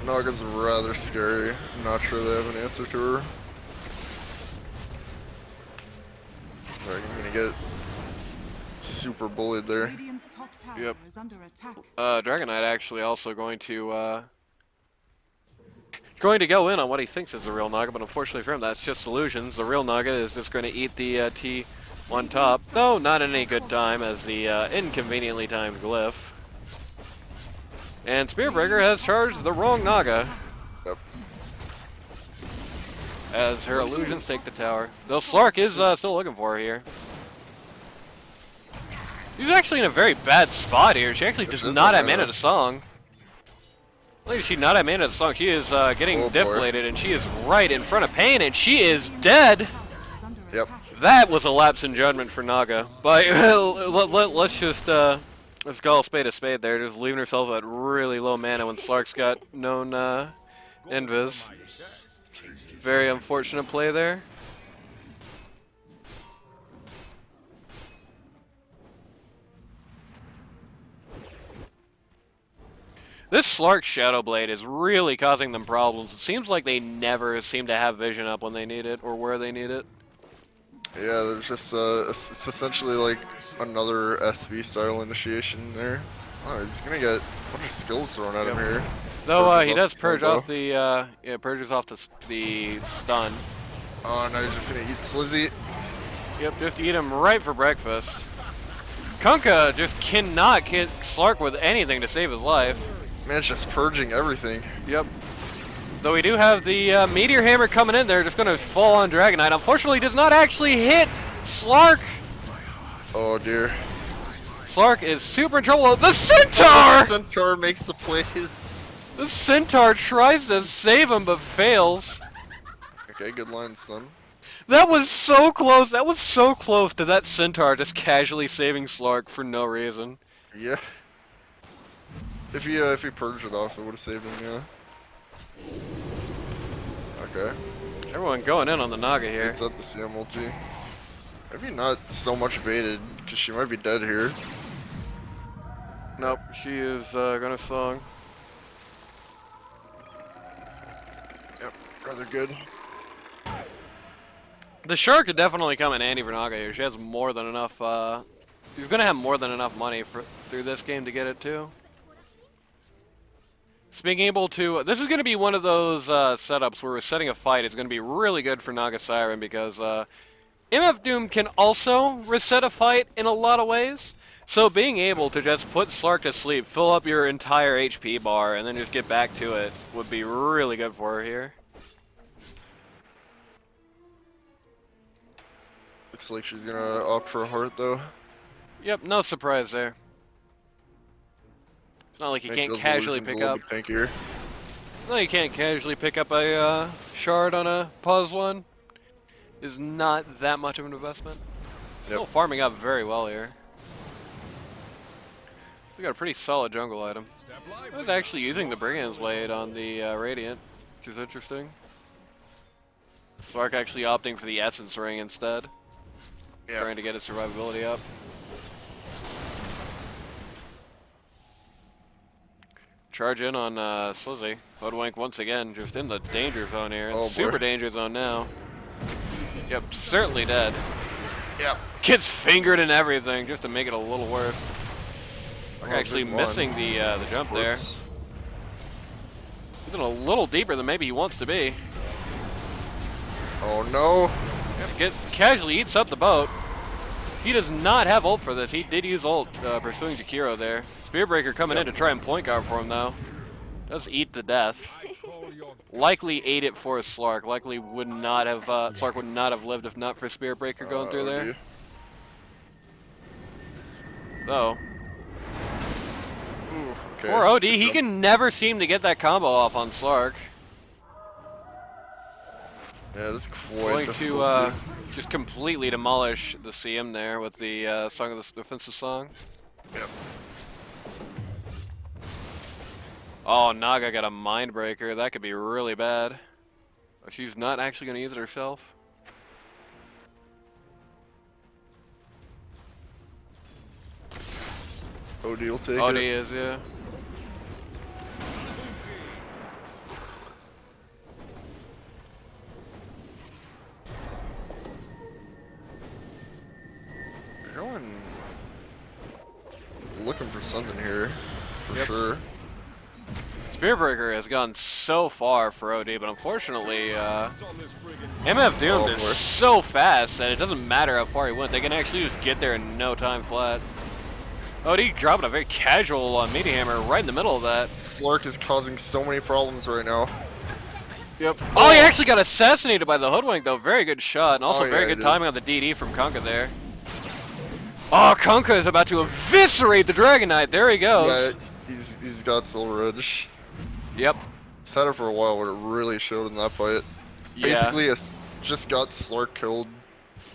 Naga's rather scary. I'm not sure they have an answer to her. Like, I'm gonna get super bullied there. Radiant's top tower Yep. is under attack. Dragon Knight actually also going to go in on what he thinks is the real Naga, but unfortunately for him, that's just illusions. The real Naga is just going to eat the T on top, though not in any good time as the inconveniently timed glyph. And Spearbreaker has charged the wrong Naga Yep. as her illusions take the tower. Though Slark is still looking for her here. She's actually in a very bad spot here. She actually does This not is have mana to song. Look, she not have mana to song. She is getting Oh, boy. deflated, and she is right in front of Pain, and she is dead. Tower is under Yep. attack. That was a lapse in judgment for Naga. But let's just let's call a spade there. Just leaving herself at really low mana when Slark's got known invis. Very unfortunate play there. This Slark Shadow Blade is really causing them problems. It seems like they never seem to have vision up when they need it or where they need it. Yeah, there's just it's essentially like another SV style initiation there. Oh, he's gonna get a bunch of skills thrown at him here. Though Purges he off does the purge combo. off the purges off the stun. Oh, now he's just gonna eat Slizzy. Yep, just eat him right for breakfast. Kunkka just cannot hit Slark with anything to save his life. Man's just purging everything. Yep. Though we do have the Meteor Hammer coming in there, just going to fall on Dragon Knight. Unfortunately, does not actually hit Slark. Oh dear. Slark is super in trouble. The Centaur! Centaur makes the plays. The Centaur tries to save him, but fails. Okay, good line, son. That was so close. That was so close to that Centaur just casually saving Slark for no reason. Yeah. If he purged it off, it would have saved him. Yeah. Okay. Everyone going in on the Naga here. It's up the CM ulti. Maybe not so much baited, because she might be dead here. Nope, she is gonna song. Yep, rather good. The Shark could definitely come in handy for Naga here. She has more than enough, she's gonna have more than enough money through this game to get it too. So being able to, this is gonna be one of those setups where we're setting a fight is gonna be really good for Naga Siren because MF Doom can also reset a fight in a lot of ways. So being able to just put Slark to sleep, fill up your entire HP bar, and then just get back to it would be really good for her here. Looks like she's gonna opt for a heart though. Yep, no surprise there. It's not like you Make can't those casually illusions pick a up. little bit tankier. No, you can't casually pick up a shard on a pause one. Is not that much of an investment. Still farming up very well here. We got a pretty solid jungle item. I was actually using the Brigand's Blade on the Radiant, which is interesting. Slark actually opting for the Essence Ring instead. Yeah. Trying to get his survivability up. Charge in on Slizzy. Hoodwink once again, just in the danger zone here. Oh, boy. Super danger zone now. Yep, certainly dead. Yep. Gets fingered and everything just to make it a little worse. Oh, Actually good one. missing the jump there. Sports. He's in a little deeper than maybe he wants to be. Oh no. Casually eats up the boat. He does not have ult for this. He did use ult pursuing Jakiro there. Spearbreaker coming in to try and point guard for him though. Does eat the death. Likely ate it for a Slark. Likely would not have Slark would not have lived if not for Spearbreaker going through there. Dude. So Okay. poor OD, Good he jump. can never seem to get that combo off on Slark. Yeah, this is quite Going difficult, to just completely demolish the CM there with the song of the defensive song. Yep. Oh, Naga got a mind breaker. That could be really bad. Oh, she's not actually going to use it herself. OD will take OD it. is, yeah. You're going looking for something here, for Yep. sure. Spearbreaker has gone so far for OD, but unfortunately, MF Doomed Oh, is boy. so fast that it doesn't matter how far he went. They can actually just get there in no time flat. OD dropping a very casual meaty hammer right in the middle of that. Slark is causing so many problems right now. Yep. Oh, he actually got assassinated by the Hoodwink, though. Very good shot, and also Oh, yeah, very he good did. timing on the DD from Kunkka there. Oh, Kunkka is about to eviscerate the Dragon Knight. There he goes. Yeah, he's got Silver Edge. Yep. He's had it for a while, but it really showed in that fight. Yeah. Basically, just got Slark killed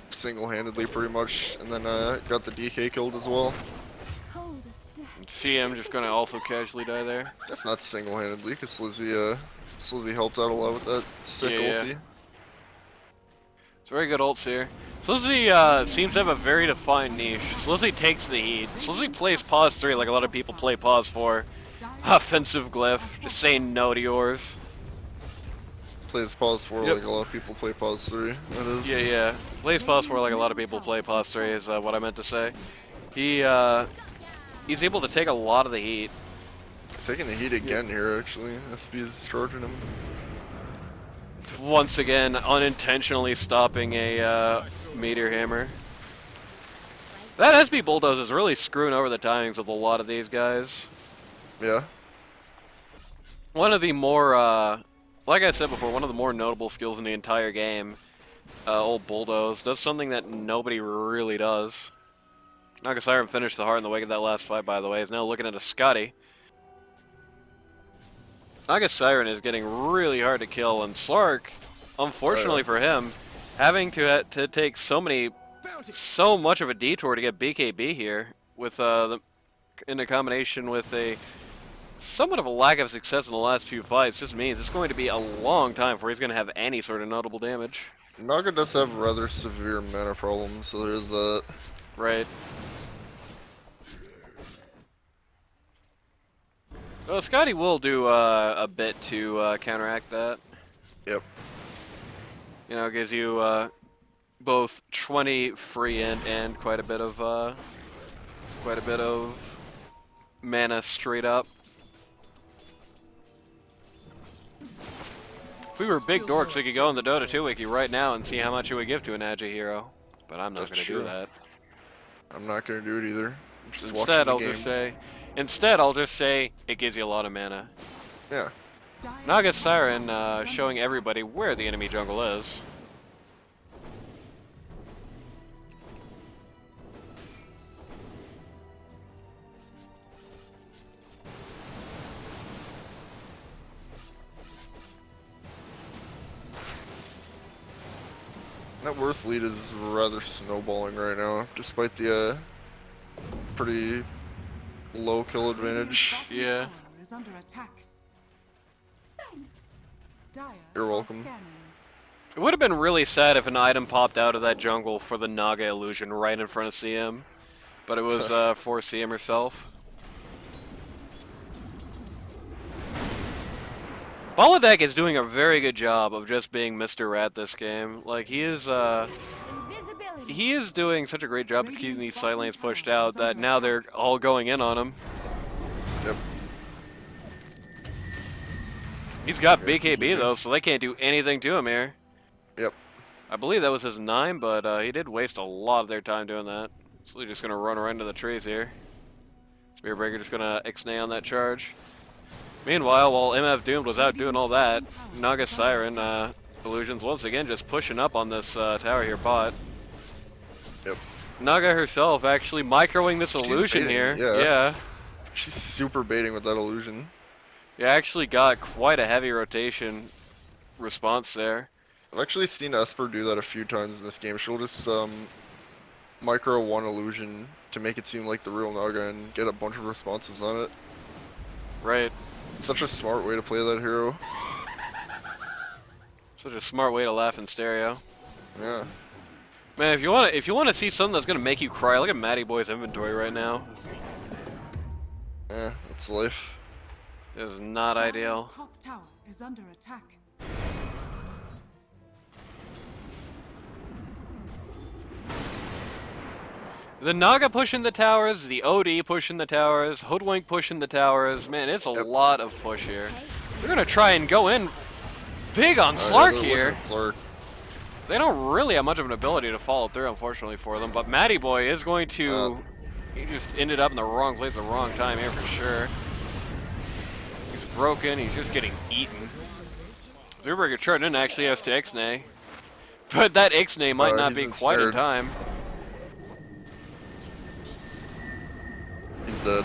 single-handedly, pretty much, and then got the DK killed as well. CM just gonna also casually die there. That's not single-handedly, because Slizzy helped out a lot with that sick Yeah. ulti. It's very good ults here. Slizzy seems to have a very defined niche. Slizzy takes the heat. Slizzy plays pause 3 like a lot of people play pause 4. Offensive glyph, just saying no to yours. Plays pause 4 Yep. like a lot of people play pause 3. That is. Yeah. Plays pause 4 like a lot of people play pause 3 is what I meant to say. He's able to take a lot of the heat. Taking the heat again here, actually. SB is charging him. Once again, unintentionally stopping a meteor hammer. That SB Bulldoze is really screwing over the timings of a lot of these guys. Yeah. One of the more, like I said before, one of the more notable skills in the entire game, old Bulldoze, does something that nobody really does. Naga Siren finished the heart in the wake of that last fight, by the way. He's now looking at a Scotty. Naga Siren is getting really hard to kill, and Slark, unfortunately for him, having to take so much of a detour to get BKB here, with in a combination with a somewhat of a lack of success in the last few fights, just means it's going to be a long time before he's going to have any sort of notable damage. Naga does have rather severe mana problems, so there's that. Right. Well, Scotty will do a bit to counteract that. Yep. You know, it gives you both 20 free and quite a bit of mana straight up. If we were big dorks, we could go on the Dota 2 wiki right now and see how much it would give to an Agi hero. But I'm not That's going to do true. that. I'm not gonna do it either. I'm just Instead, watching I'll just say it gives you a lot of mana. Yeah. Naga Siren showing everybody where the enemy jungle is. Net worth lead is rather snowballing right now, despite the pretty low kill advantage. Radiant's bottom Yeah. tower is under attack. Thanks. Dire You're are welcome. scanning. It would have been really sad if an item popped out of that jungle for the Naga illusion right in front of CM, but it was for CM herself. Baladek is doing a very good job of just being Mr. Rat this game. Like, he is doing such a great job of keeping these side lanes pushed out that now they're all going in on him. Yep. He's got BKB though, so they can't do anything to him here. Yep. I believe that was his 9, but he did waste a lot of their time doing that. So they're just gonna run right into the trees here. Spearbreaker just gonna Ixnay on that charge. Meanwhile, while MF Doomed was out doing all that, Naga Siren Illusions once again just pushing up on this tower here bot. Yep. Naga herself actually microing this illusion baiting, here. yeah. She's super baiting with that illusion. You actually got quite a heavy rotation response there. I've actually seen Esper do that a few times in this game. She'll just micro one illusion to make it seem like the real Naga and get a bunch of responses on it. Right. Such a smart way to play that hero. Such a smart way to laugh in stereo. Yeah. Man, if you wanna see something that's gonna make you cry, look at Matty Boy's inventory right now. Yeah, that's life. It is not Dire's ideal. top tower is under attack. The Naga pushing the towers, the OD pushing the towers, Hoodwink pushing the towers. Man, it's a lot of push here. They're gonna try and go in big on Slark here. Slark. They don't really have much of an ability to follow through, unfortunately, for them. But Matty Boy is going to... He just ended up in the wrong place at the wrong time here for sure. He's broken. He's just getting eaten. Zerberger charging in actually has to Ixnay. But that Ixnay might not be quite in ensnared. time. He's dead.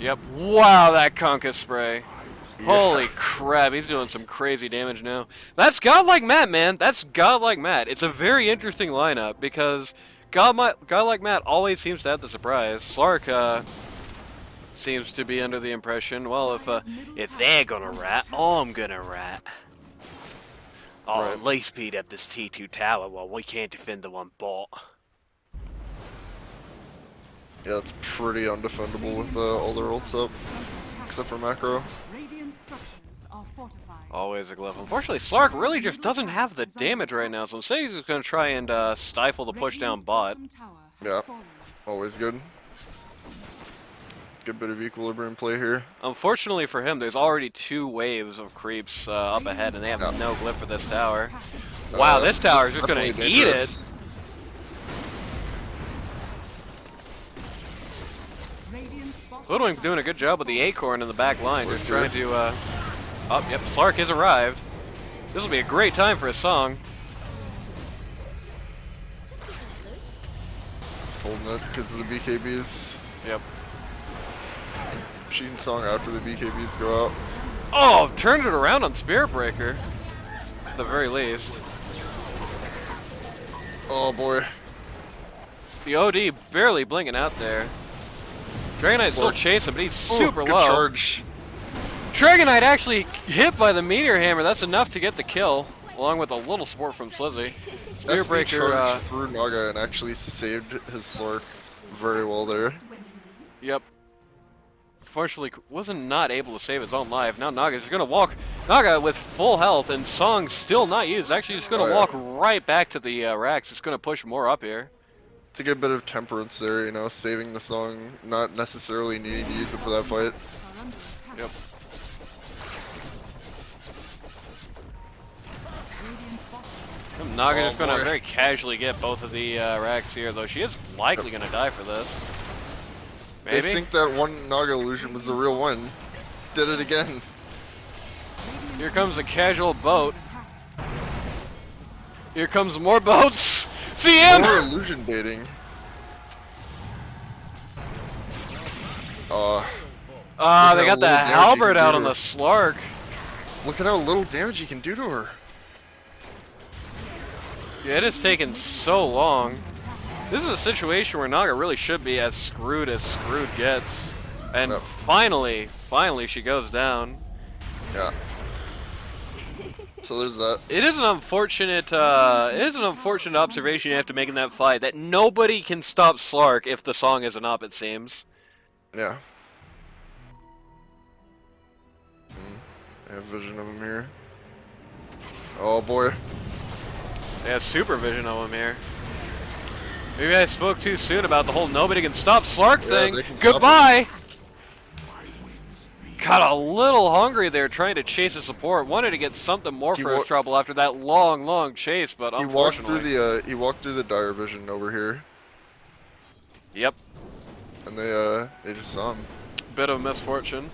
Yep. Wow, that Conka spray. Yeah. Holy crap, he's doing some crazy damage now. That's Godlike Matt, man. That's Godlike Matt. It's a very interesting lineup because Godlike Matt always seems to have the surprise. Slark seems to be under the impression, well, if they're gonna rat, I'm gonna rat. I'll Right. at least speed up this T2 tower while we can't defend the one bot. Yeah, it's pretty undefendable with all their ults up, except for macro. Radiant structures are fortified. Always a glove. Unfortunately, Slark really just doesn't have the damage right now, so instead he's just going to try and stifle the push down Radiant's bot. bottom tower has Yeah. fallen. Always good. Good bit of equilibrium play here. Unfortunately for him, there's already 2 waves of creeps up ahead, and they have no glyph for this tower. Wow, this tower is just going to definitely eat it. dangerous. Radiant's bottom Hoodwink's doing a good job with the Acorn in the back line, just trying to, oh, yep, Slark has arrived. This will be a great time for a song. Just holding it because of the BKBs. Yep. Sheen song after the BKBs go out. Oh, turned it around on Spearbreaker, at the very least. Oh boy. The OD barely blinking out there. Dragonite still Slark's- chasing, but he's Ooh, super good low. charge. Dragonite actually hit by the Meteor Hammer. That's enough to get the kill, along with a little support from Slizzy. SB Spearbreaker, charged through Naga and actually saved his Slark very well there. yep. Unfortunately, wasn't not able to save his own life. Now Naga's just gonna walk. Naga with full health and Song still not used. Actually, just gonna Oh, yeah. walk right back to the racks. It's gonna push more up here. It's a good bit of temperance there, you know, saving the song, not necessarily needing to use it for that fight. are under attack. Yep. Radiant's bottom Naga Oh, just gonna boy. very casually get both of the racks here, though she is likely gonna die for this. They Maybe. think that one Naga illusion was the real one. Did it again. Here comes a casual boat. attack. Here comes more boats. CM. More illusion baiting. Ah, Look they how got the little damage you halberd can out do on to the her. Slark. Look at how little damage you can do to her. Yeah, it has taken so long. This is a situation where Naga really should be as screwed gets. And Yep. finally she goes down. Yeah. So there's that. It is an unfortunate observation you have to make in that fight, that nobody can stop Slark if the song isn't up, it seems. Yeah. I have vision of him here. Oh boy. They have supervision of him here. Maybe I spoke too soon about the whole nobody can stop Slark thing. they can stop Goodbye! Got a little hungry there trying to chase a support. Wanted to get something more for his trouble after that long chase, but unfortunately. He walked through the dire vision over here, Yep. and they just saw him. Bit of misfortune.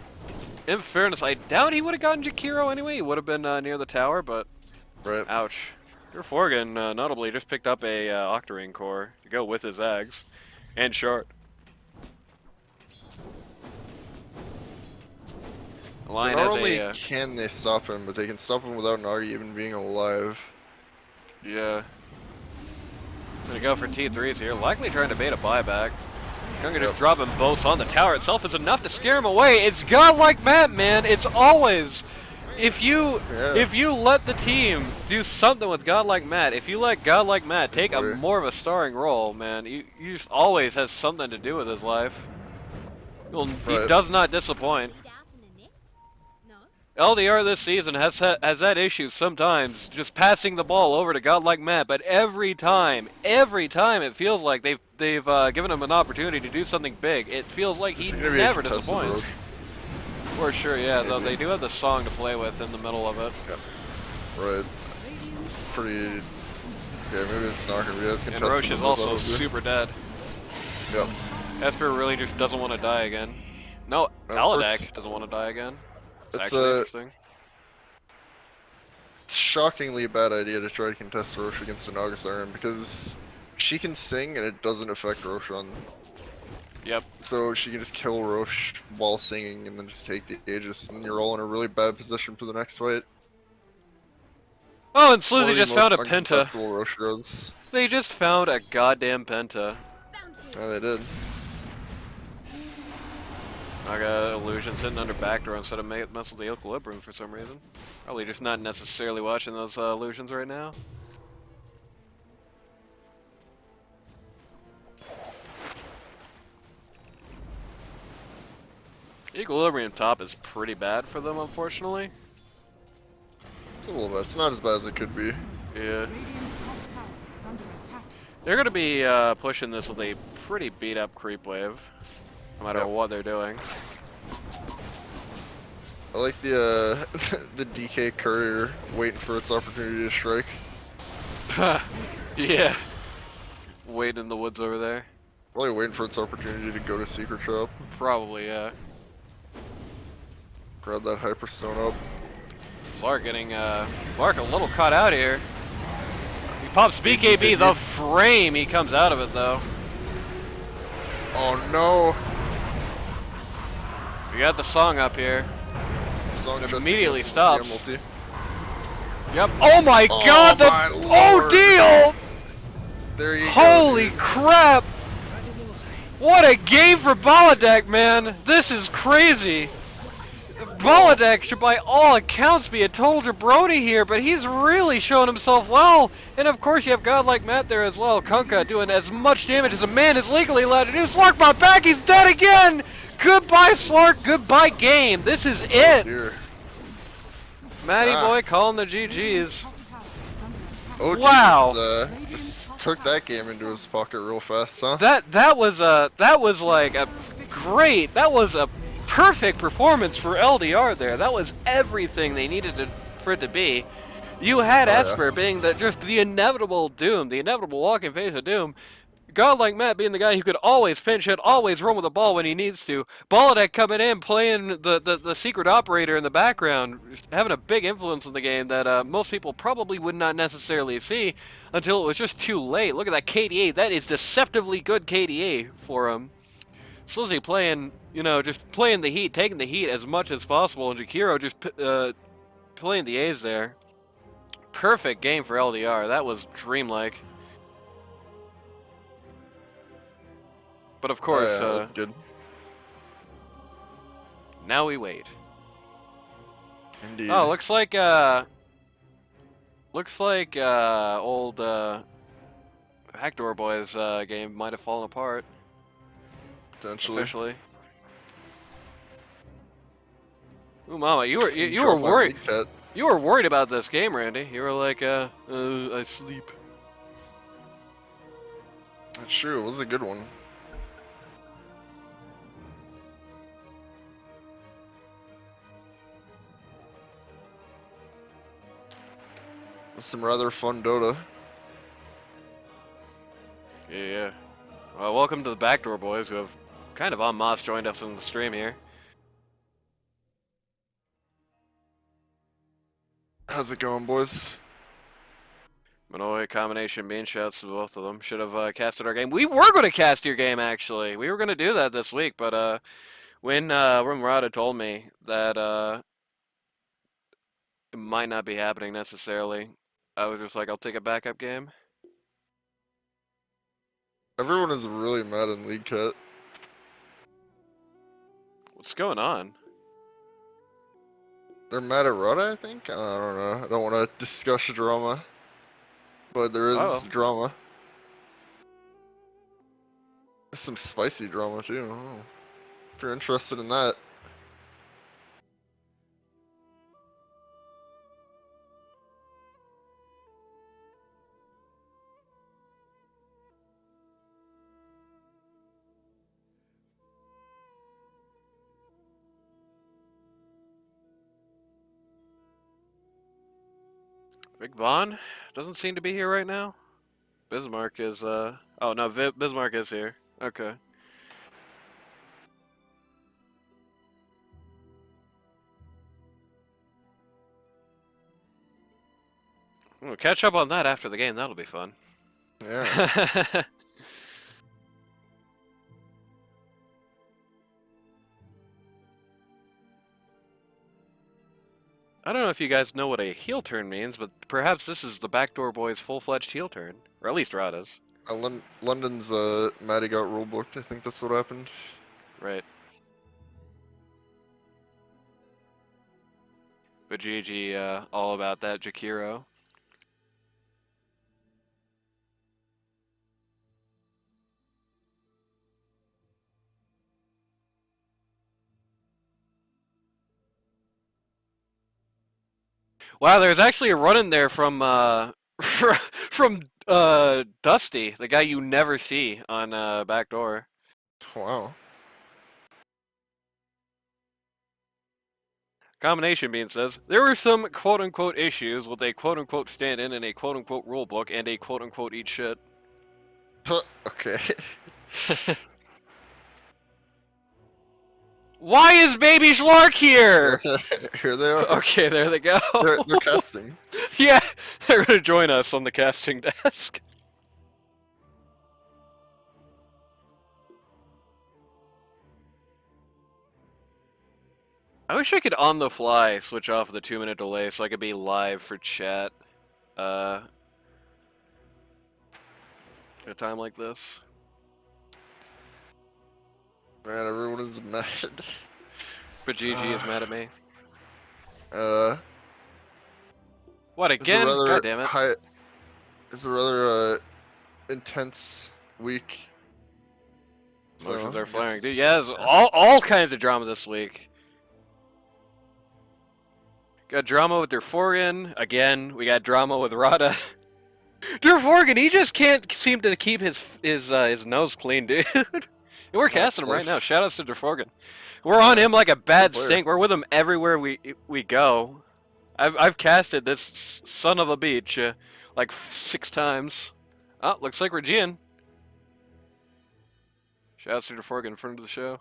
In fairness, I doubt he would have gotten Jakiro anyway. He would have been near the tower, but Right. ouch. Your Forgan, notably, just picked up a Octarine core to go with his Zags. And Shard. So Lion not has only a... can they stop him, but they can stop him without Nagi even being alive. yeah. Gonna go for T3s here. Likely trying to bait a buyback. Gonna just drop him both on the tower itself is enough to scare him away. It's godlike Matt, man. It's always... If you let the team do something with godlike Matt, if you let godlike Matt take a more of a starring role, man, he just always has something to do with his life. He does not disappoint. LDR this season has had issues sometimes just passing the ball over to godlike Matt, but every time it feels like they've given him an opportunity to do something big. It feels like he never disappoints. For sure, yeah, though they do have the song to play with in the middle of it. Yeah. Right. It's pretty... Yeah, maybe it's not gonna be as contested. And Roche is also super dead. Yep. Esper really just doesn't want to die again. No, Aladak doesn't want to die again. It's actually interesting. Shockingly a bad idea to try to contest Roche against an August Iron, because she can sing and it doesn't affect Roshan. Yep. So she can just kill Roche while singing and then just take the Aegis, and then you're all in a really bad position for the next fight. Oh, and Slizzy just found a Penta. Roche goes. They just found a goddamn Penta. Yeah, they did. I got Illusion sitting under backdoor instead of Muscle the Equilibrium for some reason. Probably just not necessarily watching those Illusions right now. Equilibrium top is pretty bad for them, unfortunately. It's a little bit. It's not as bad as it could be. Yeah. Radiant's top tower is under attack. They're going to be pushing this with a pretty beat up creep wave, no matter what they're doing. I like the the DK courier waiting for its opportunity to strike. Yeah. Waiting in the woods over there. Probably waiting for its opportunity to go to secret shop. Probably, yeah. Grab that hyperstone up. Slark getting Slark a little caught out here. He pops BKB, the frame, he comes out of it though. Oh no! We got the song up here. Song It just immediately cancels stops. the multi. Yep. Oh my god, my the lord. deal! There you go. Holy dude. crap! What a game for Balladek, man! This is crazy! Balladek should by all accounts be a total jabroni here, but he's really shown himself well. And of course you have godlike Matt there as well. Kunkka doing as much damage as a man is legally allowed to do. Slark bought back, he's dead again! Goodbye Slark, goodbye game. This is it! Dear. Matty Boy calling the GG's. Top tower is under attack. OG Wow. just took that game into his pocket real fast, huh? That was like a great, that was a perfect performance for LDR there. That was everything they needed for it to be. You had Esper being just the inevitable doom, the inevitable walking face of doom. Godlike Matt being the guy who could always pinch hit, always run with the ball when he needs to. Balladek coming in, playing the secret operator in the background, just having a big influence in the game that most people probably would not necessarily see until it was just too late. Look at that KDA. That is deceptively good KDA for him. Slizzy playing, just playing the heat, taking the heat as much as possible, and Jakiro just playing the A's there. perfect game for LDR. That was dreamlike. But of Oh, course, yeah, that's good. now we wait. Indeed. Oh, looks like old Backdoor Boys game might have fallen apart Potentially. officially. Ooh, mama, you were Drop on worried. League Cat. You were worried about this game, Randy. You were like, I sleep. That's true. It was a good one. Some rather fun Dota. Yeah. Well, welcome to the Backdoor Boys, who have kind of en masse joined us in the stream here. How's it going, boys? Manoy, combination, bean shouts to both of them. Should have casted our game. We were going to cast your game, actually. We were going to do that this week, but when Rada told me that it might not be happening necessarily, I was just like, I'll take a backup game. Everyone is really mad in League Cat. What's going on? They're mad at Rada, I think? I don't know. I don't want to discuss drama. But there is Oh. drama. There's some spicy drama, too. Oh. If you're interested in that. Big Vaughn doesn't seem to be here right now. Bismarck is, oh no, Bismarck is here. Okay. We'll catch up on that after the game. That'll be fun. Yeah. I don't know if you guys know what a heel turn means, but perhaps this is the Backdoor Boys' full-fledged heel turn. Or at least Rada's. London's, Matty got rulebooked. I think that's what happened. Right. But GG, all about that, Jakiro. Wow, there's actually a run in there from from Dusty, the guy you never see on Backdoor. Wow. Combination being says there were some quote unquote issues with a quote unquote stand in and a quote unquote rule book and a quote unquote eat shit. Okay. Why is Baby Schlark here? Here they are. Okay, there they go. They're casting. Yeah, they're gonna join us on the casting desk. I wish I could on the fly switch off the 2-minute delay so I could be live for chat. At a time like this. Man, everyone is mad. But GG is mad at me. What It's a again? rather God damn it. It's a rather intense week. Emotions So, I are guess flaring. Dude, it's- yeah, there's all kinds of drama this week. Got drama with Durforgan. Again, we got drama with Rada. Durforgan, he just can't seem to keep his nose clean, dude. And we're casting him right now. Shout outs to Durforgan. We're on him like a bad player. stink. We're with him everywhere we go. I've casted this son of a beach like 6 times. Oh, looks like Regian. Shout outs to Durforgan, friend of the show.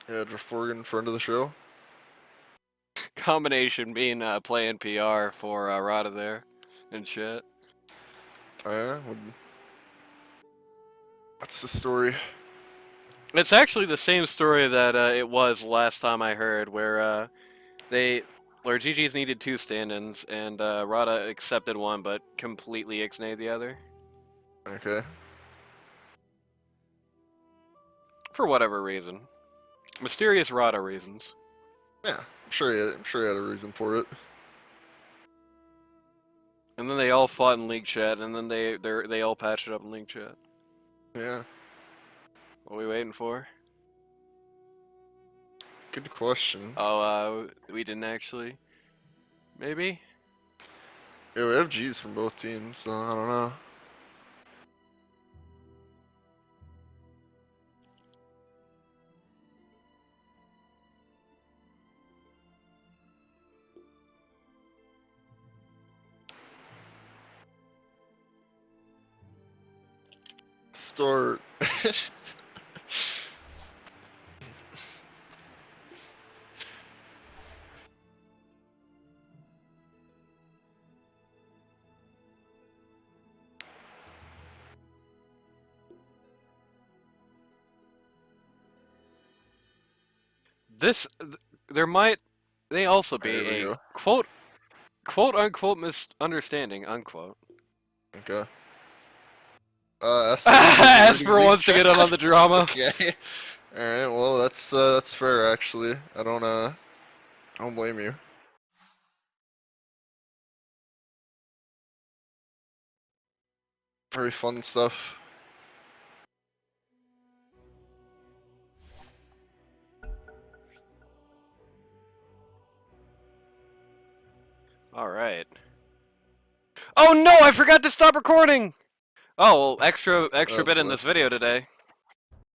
Yeah, Draforgan, friend of the show. combination being playing PR for Rada there in chat. Oh yeah? What's the story? It's actually the same story that it was last time I heard, where GG's needed 2 stand-ins, and Rada accepted one, but completely ixnayed the other. Okay. For whatever reason. Mysterious Rada reasons. Yeah, I'm sure he had a reason for it. And then they all fought in League Chat, and then they all patched it up in League Chat. Yeah. What are we waiting for? Good question. Oh, we didn't actually. Maybe? Yeah, we have G's from both teams, so I don't know. Start. There might they also be There we a go. quote unquote misunderstanding unquote. Okay. Esper says he's ready Esper league wants to get in on the drama. Okay. Alright, well that's fair actually. I don't blame you. Very fun stuff. Alright. Oh no, I forgot to stop recording! Oh, well, extra bit in That's this video today.